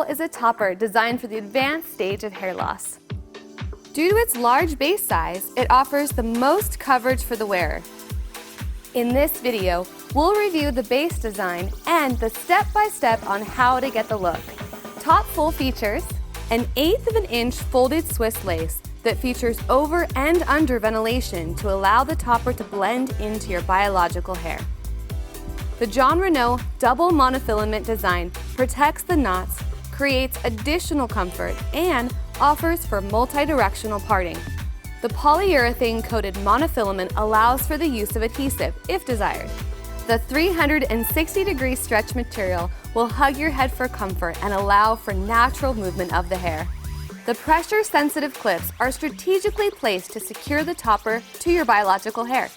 Full is a topper designed for the advanced stage of hair loss. Due to its large base size, it offers the most coverage for the wearer. In this video, we'll review the base design and the step-by-step on how to get the look. Top Full features an 1/8 of an inch folded Swiss lace that features over and under ventilation to allow the topper to blend into your biological hair. The Jon Renau double monofilament design protects the knots, creates additional comfort, and offers for multi-directional parting. The polyurethane-coated monofilament allows for the use of adhesive if desired. The 360-degree stretch material will hug your head for comfort and allow for natural movement of the hair. The pressure-sensitive clips are strategically placed to secure the topper to your biological hair.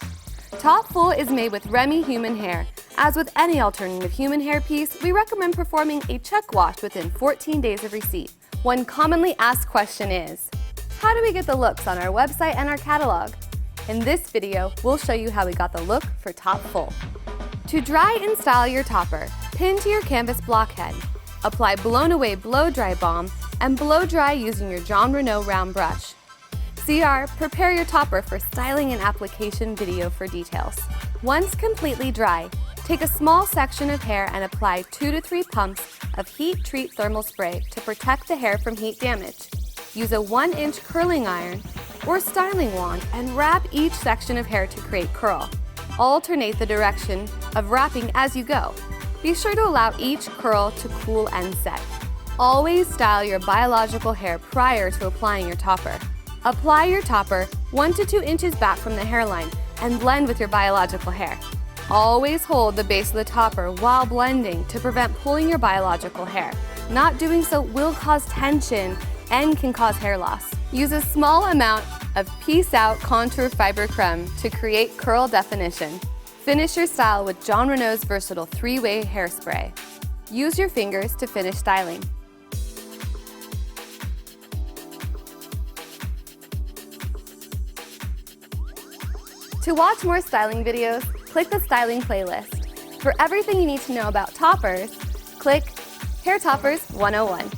Top Full is made with Remy human hair. As with any alternative human hair piece, we recommend performing a check wash within 14 days of receipt. One commonly asked question is, how do we get the looks on our website and our catalog? In this video, we'll show you how we got the look for Top Full. To dry and style your topper, pin to your canvas blockhead. Apply blown away blow dry balm and blow dry using your Jon Renau round brush. Prepare your topper for styling and application video for details. Once completely dry, take a small section of hair and apply 2 to 3 pumps of heat treat thermal spray to protect the hair from heat damage. Use a 1-inch curling iron or styling wand and wrap each section of hair to create curl. Alternate the direction of wrapping as you go. Be sure to allow each curl to cool and set. Always style your biological hair prior to applying your topper. Apply your topper 1 to 2 inches back from the hairline and blend with your biological hair. Always hold the base of the topper while blending to prevent pulling your biological hair. Not doing so will cause tension and can cause hair loss. Use a small amount of Peace Out Contour Fiber Creme to create curl definition. Finish your style with Jon Renau's versatile 3-way hairspray. Use your fingers to finish styling. To watch more styling videos, click the styling playlist. For everything you need to know about toppers, click Hair Toppers 101.